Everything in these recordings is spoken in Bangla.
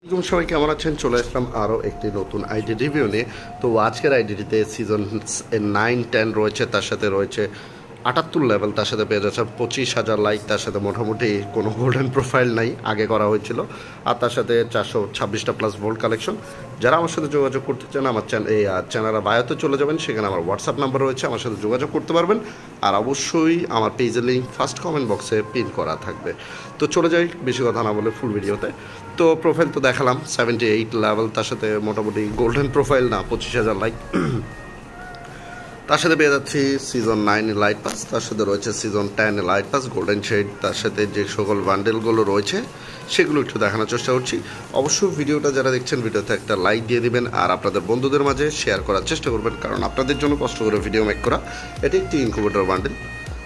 সবাই কেমন আছেন? চলে আসলাম আরও একটি নতুন আইডি রিভিউ নিয়ে। তো আজকের আইডিটিতে সিজন 9-10 রয়েছে, তার সাথে রয়েছে 78 লেভেল, তার সাথে পেয়ে যাচ্ছে 25,000 লাইক, তার সাথে মোটামুটি কোনো গোল্ডেন প্রোফাইল নাই, আগে করা হয়েছিল, আর তার সাথে 426টা প্লাস ভোল্ট কালেকশন। যারা আমার সাথে যোগাযোগ করতে চান আমার চ্যানেলের বায়োতে চলে যাবেন, সেখানে আমার হোয়াটসঅ্যাপ নাম্বার রয়েছে, আমার সাথে যোগাযোগ করতে পারবেন। আর অবশ্যই আমার পেজের লিঙ্ক ফার্স্ট কমেন্ট বক্সে পিন করা থাকবে। তো চলে যাই বেশি কথা না বলে ফুল ভিডিওতে। তো প্রোফাইল তো দেখালাম 78 লেভেল, তার সাথে মোটামুটি গোল্ডেন প্রোফাইল না, 25,000 লাইক। তার সাথে পেয়ে যাচ্ছি সিজন 9 লাইট পাস, তার সাথে রয়েছে season 10 light pass golden shade, তার সাথে যে সকল বান্ডেলগুলো রয়েছে সেগুলো একটু দেখানোর চেষ্টা করছি। অবশ্যই ভিডিওটা যারা দেখছেন ভিডিওতে একটা লাইক দিয়ে দিবেন, আর আপনাদের বন্ধুদের মাঝে শেয়ার করার চেষ্টা করবেন, কারণ আপনাদের জন্য কষ্ট করে ভিডিও মেক করা। এটি একটি ইনকিউবেটর বান্ডেল।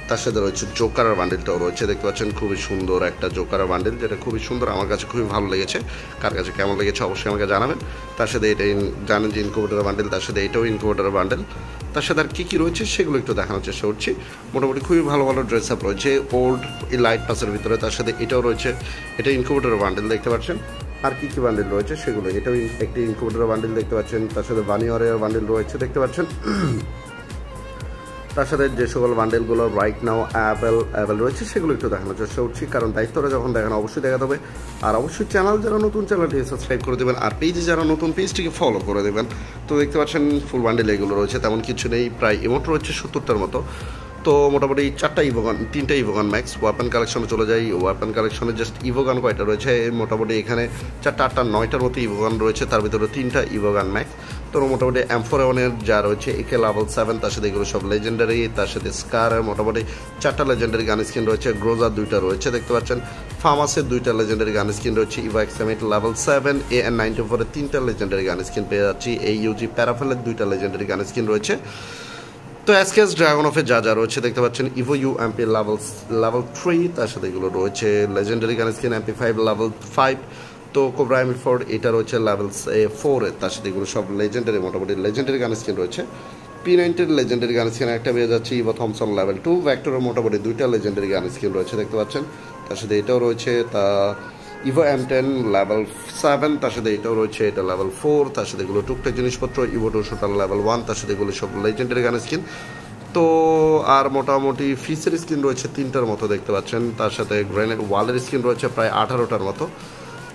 তার সাথে রয়েছে জোকারের বান্ডেলটাও রয়েছে, দেখতে পাচ্ছেন খুবই সুন্দর একটা জোকারের বান্ডেল, যেটা খুবই সুন্দর, আমার কাছে খুবই ভালো লেগেছে। কার কাছে কেমন লেগেছে অবশ্যই আমাকে জানাবেন। তার সাথে এটা জানেন যে ইনকিউবেটর বান্ডেল, তার সাথে এটাও ইনকিউবেটর বান্ডেল। তার সাথে আর কী কী রয়েছে সেগুলো একটু দেখানোর চেষ্টা করছি। মোটামুটি খুবই ভালো ভালো ড্রেস আপ রয়েছে ওল্ড লাইট পাসের ভিতরে, তার সাথে এটাও রয়েছে, এটা ইনকিউবেটর বান্ডেল দেখতে পাচ্ছেন। আর কী কী বান্ডেল রয়েছে সেগুলো, এটাও একটি ইনকিউবেটর বান্ডেল দেখতে পাচ্ছেন, তার সাথে বানিওয়ারের বান্ডেল রয়েছে দেখতে পাচ্ছেন। তার সাথে যে সকল বান্ডেলগুলো রাইট নাও অ্যাভেল রয়েছে সেগুলো একটু দেখানোর চেষ্টা করছি, কারণ দায়িত্বটা যখন দেখানো অবশ্যই দেখাতে হবে। আর অবশ্যই চ্যানেল যারা নতুন চ্যানেলটিকে সাবস্ক্রাইব করে দেবেন, আর পেজে যারা নতুন পেজটিকে ফলো করে দেবেন। তো দেখতে পাচ্ছেন ফুল বান্ডেল এগুলো রয়েছে, তেমন কিছু নেই, প্রায় ইমোট রয়েছে 70টার মতো। তো মোটামুটি 3টা ইভোগান ম্যাক্স। ওয়াপেন কালেকশনে চলে যাই, ওয়াপেন কালেকশনে জাস্ট ইভোগান কয়টা রয়েছে, মোটামুটি এখানে 4টা 8টা 9টার মতো ইভোগান রয়েছে, তার ভিতরে 3টা ইভোগান ম্যাক্স। তো মোটামুটি M4A1-এর যা রয়েছে একে লেভেল 7, তার সাথে এগুলো সব লেজেন্ডারি, তার সাথে স্কারের মোটামুটি 4টা লেজেন্ডারি গান স্কিন রয়েছে, গ্রোজার 2টা রয়েছে দেখতে পাচ্ছেন, ফার্মাসের 2টা লেজেন্ডারি গান স্কিন রয়েছে, ইভা XM8 লেভেল 7, AN94-এর 3টা লেজেন্ডারি গান স্কিন পেয়ে যাচ্ছি, AUG প্যারাফেলের 2টা লেজেন্ডারি গান স্কিন রয়েছে। তো SKS ড্রাগন অফের যা যা রয়েছে দেখতে পাচ্ছেন, ইভো UMP লেভেল 3, তার সাথে এগুলো রয়েছে লেজেন্ডারি গান স্কিন MP5 লেভেল 5। তো কোবরা M4 এটা রয়েছে লেভেল 4, তার সাথে এগুলো সব লেজেন্ডারি, মোটামুটি লেজেন্ডারি গান স্কিন রয়েছে। P90 লেজেন্ডারি গান স্কিন একটা পেয়ে যাচ্ছে, ইভো থমসন লেভেল 2, ভ্যাক্টরের মোটামুটি 2টা লেজেন্ডারি গান স্কিন রয়েছে দেখতে পাচ্ছেন, তার সাথে এটাও রয়েছে। তা ইভো M10 লেভেল 7, তার সাথে এটাও রয়েছে, এটা লেভেল 4, তার সাথে এগুলো টুকটাক জিনিসপত্র, ইভো 200 লেভেল 1, তার সাথে এগুলো সব লেজেন্ডারি গান স্কিন। তো আর মোটামুটি ফিসের স্কিন রয়েছে 3টার মতো দেখতে পাচ্ছেন, তার সাথে গ্রেনেড ওয়ালের স্কিন রয়েছে প্রায় 18টার মতো।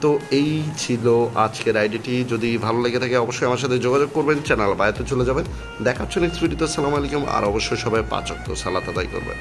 তো এই ছিল আজকের আইডিটি। যদি ভালো লেগে থাকে অবশ্যই আমার সাথে যোগাযোগ করবেন, চ্যানেল বায়াতে চলে যাবেন। দেখা হচ্ছে নেক্সট ভিডিওতে। আসসালামু আলাইকুম। আর অবশ্যই সবাই 5 ওয়াক্ত সালাত আদায় করবেন।